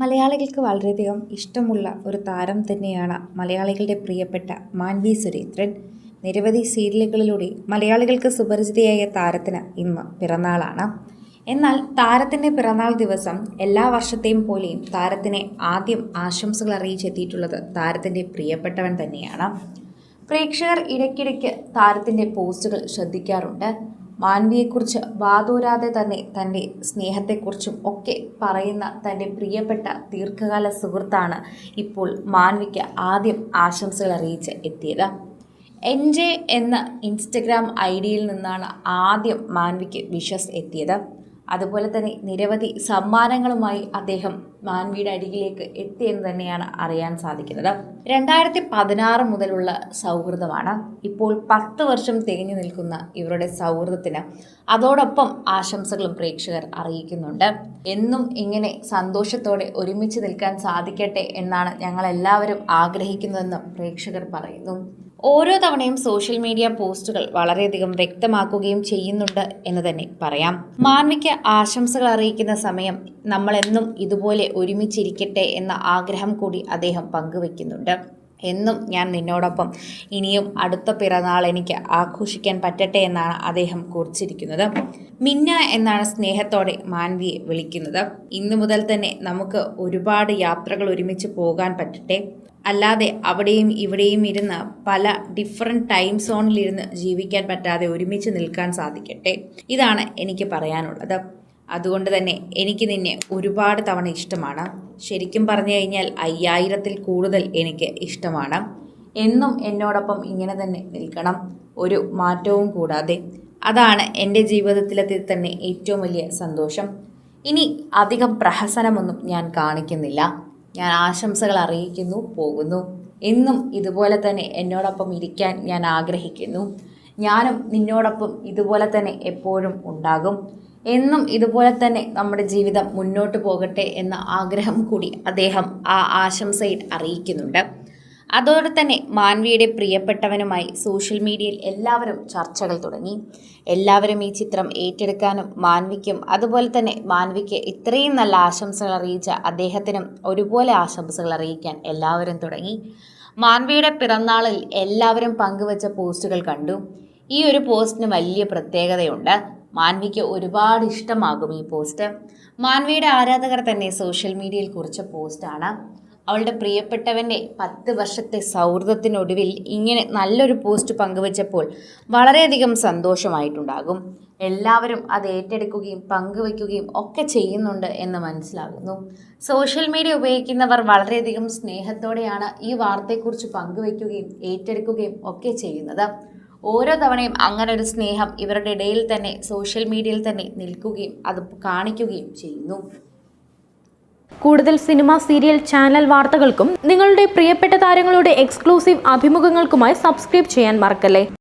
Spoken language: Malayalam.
മലയാളികൾക്ക് വളരെയധികം ഇഷ്ടമുള്ള ഒരു താരം തന്നെയാണ് മലയാളികളുടെ പ്രിയപ്പെട്ട മാൻവി സുരേന്ദ്രൻ. നിരവധി സീരിയലുകളിലൂടെ മലയാളികൾക്ക് സുപരിചിതയായ താരത്തിന് ഇന്ന് പിറന്നാളാണ്. എന്നാൽ താരത്തിൻ്റെ പിറന്നാൾ ദിവസം എല്ലാ വർഷത്തെയും പോലെയും താരത്തിനെ ആദ്യം ആശംസകൾ അറിയിച്ചെത്തിയിട്ടുള്ളത് താരത്തിൻ്റെ പ്രിയപ്പെട്ടവൻ തന്നെയാണ്. പ്രേക്ഷകർ ഇടയ്ക്കിടയ്ക്ക് താരത്തിൻ്റെ പോസ്റ്റുകൾ ശ്രദ്ധിക്കാറുണ്ട്. മാൻവിയെക്കുറിച്ച് വാതോരാതെ തന്നെ തൻ്റെ സ്നേഹത്തെക്കുറിച്ചും ഒക്കെ പറയുന്ന തൻ്റെ പ്രിയപ്പെട്ട ദീർഘകാല സുഹൃത്താണ് ഇപ്പോൾ മാൻവിക്ക് ആദ്യം ആശംസകൾ അറിയിച്ച് എത്തിയത്. എൻജെ എന്ന ഇൻസ്റ്റഗ്രാം ഐഡിയിൽ നിന്നാണ് ആദ്യം മാൻവിക്ക് വിഷസ് എത്തിയത്. അതുപോലെ തന്നെ നിരവധി സമ്മാനങ്ങളുമായി അദ്ദേഹം മാൻവിയുടെ അരികിലേക്ക് എത്തിയെന്ന് തന്നെയാണ് അറിയാൻ സാധിക്കുന്നത്. 2016 മുതലുള്ള സൗഹൃദമാണ്. ഇപ്പോൾ 10 വർഷം തികഞ്ഞു നിൽക്കുന്ന ഇവരുടെ സൗഹൃദത്തിന് അതോടൊപ്പം ആശംസകളും പ്രേക്ഷകർ അറിയിക്കുന്നുണ്ട്. എന്നും ഇങ്ങനെ സന്തോഷത്തോടെ ഒരുമിച്ച് നിൽക്കാൻ സാധിക്കട്ടെ എന്നാണ് ഞങ്ങളെല്ലാവരും ആഗ്രഹിക്കുന്നതെന്ന് പ്രേക്ഷകർ പറയുന്നു. ഓരോ തവണയും സോഷ്യൽ മീഡിയ പോസ്റ്റുകൾ വളരെയധികം വ്യക്തമാക്കുകയും ചെയ്യുന്നുണ്ട് എന്ന് തന്നെ പറയാം. മാൻവിക്ക് ആശംസകൾ അറിയിക്കുന്ന സമയം നമ്മളെന്നും ഇതുപോലെ ഒരുമിച്ചിരിക്കട്ടെ എന്ന ആഗ്രഹം കൂടി അദ്ദേഹം പങ്കുവെക്കുന്നുണ്ട്. എന്നും ഞാൻ നിന്നോടൊപ്പം, ഇനിയും അടുത്ത പിറന്നാൾ എനിക്ക് ആഘോഷിക്കാൻ പറ്റട്ടെ എന്നാണ് അദ്ദേഹം കുറിച്ചിരിക്കുന്നത്. മിന്ന എന്നാണ് സ്നേഹത്തോടെ മാൻവിയെ വിളിക്കുന്നത്. ഇന്നു മുതൽ തന്നെ നമുക്ക് ഒരുപാട് യാത്രകൾ ഒരുമിച്ച് പോകാൻ പറ്റട്ടെ. അല്ലാതെ അവിടെയും ഇവിടെയും ഇരുന്ന് പല ഡിഫറെൻറ്റ് ടൈം സോണിലിരുന്ന് ജീവിക്കാൻ പറ്റാതെ ഒരുമിച്ച് നിൽക്കാൻ സാധിക്കട്ടെ. ഇതാണ് എനിക്ക് പറയാനുള്ളത്. അതുകൊണ്ട് തന്നെ എനിക്ക് നിന്നെ ഒരുപാട് തവണ ഇഷ്ടമാണ്. ശരിക്കും പറഞ്ഞു കഴിഞ്ഞാൽ 5000-ൽ കൂടുതൽ എനിക്ക് ഇഷ്ടമാണ്. എന്നും എന്നോടൊപ്പം ഇങ്ങനെ തന്നെ നിൽക്കണം, ഒരു മാറ്റവും കൂടാതെ. അതാണ് എൻ്റെ ജീവിതത്തിലെത്തി തന്നെ ഏറ്റവും വലിയ സന്തോഷം. ഇനി അധികം പ്രഹസനമൊന്നും ഞാൻ കാണിക്കുന്നില്ല. ഞാൻ ആശംസകൾ അറിയിക്കുന്നു, പോകുന്നു. എന്നും ഇതുപോലെ തന്നെ എന്നോടൊപ്പം ഇരിക്കാൻ ഞാൻ ആഗ്രഹിക്കുന്നു. ഞാനും നിന്നോടൊപ്പം ഇതുപോലെ തന്നെ എപ്പോഴും ഉണ്ടാകും. എന്നും ഇതുപോലെ തന്നെ നമ്മുടെ ജീവിതം മുന്നോട്ട് പോകട്ടെ എന്ന ആഗ്രഹം കൂടി അദ്ദേഹം ആ ആശംസയിൽ അറിയിക്കുന്നുണ്ട്. അതോടെ തന്നെ മാൻവിയുടെ പ്രിയപ്പെട്ടവനുമായി സോഷ്യൽ മീഡിയയിൽ എല്ലാവരും ചർച്ചകൾ തുടങ്ങി. എല്ലാവരും ഈ ചിത്രം ഏറ്റെടുക്കാനും മാൻവിക്കും അതുപോലെ തന്നെ മാൻവിക്ക് ഇത്രയും നല്ല ആശംസകൾ അറിയിച്ച അദ്ദേഹത്തിനും ഒരുപോലെ ആശംസകൾ അറിയിക്കാൻ എല്ലാവരും തുടങ്ങി. മാൻവിയുടെ പിറന്നാളിൽ എല്ലാവരും പങ്കുവച്ച പോസ്റ്റുകൾ കണ്ടു. ഈ ഒരു പോസ്റ്റിന് വലിയ പ്രത്യേകതയുണ്ട്. മാൻവിക്ക് ഒരുപാട് ഇഷ്ടമാകും ഈ പോസ്റ്റ്. മാൻവിയുടെ ആരാധകർ തന്നെ സോഷ്യൽ മീഡിയയിൽ കുറിച്ച പോസ്റ്റാണ്. അവളുടെ പ്രിയപ്പെട്ടവൻ്റെ 10 വർഷത്തെ സൗഹൃദത്തിനൊടുവിൽ ഇങ്ങനെ നല്ലൊരു പോസ്റ്റ് പങ്കുവച്ചപ്പോൾ വളരെയധികം സന്തോഷമായിട്ടുണ്ടാകും. എല്ലാവരും അത് ഏറ്റെടുക്കുകയും പങ്കുവയ്ക്കുകയും ഒക്കെ ചെയ്യുന്നുണ്ട് എന്ന് മനസ്സിലാകുന്നു. സോഷ്യൽ മീഡിയ ഉപയോഗിക്കുന്നവർ വളരെയധികം സ്നേഹത്തോടെയാണ് ഈ വാർത്തയെക്കുറിച്ച് പങ്കുവയ്ക്കുകയും ഏറ്റെടുക്കുകയും ഒക്കെ ചെയ്യുന്നത്. ഓരോ തവണയും അങ്ങനെ ഒരു സ്നേഹം ഇവരുടെ ഇടയിൽ തന്നെ സോഷ്യൽ മീഡിയയിൽ തന്നെ നിൽക്കുകയും അത് കാണിക്കുകയും ചെയ്യുന്നു. കൂടുതൽ സിനിമ, സീരിയൽ, ചാനൽ വാർത്തകൾക്കും നിങ്ങളുടെ പ്രിയപ്പെട്ട താരങ്ങളുടെ എക്സ്ക്ലൂസീവ് അഭിമുഖങ്ങൾക്കുമായി സബ്സ്ക്രൈബ് ചെയ്യാൻ മറക്കല്ലേ.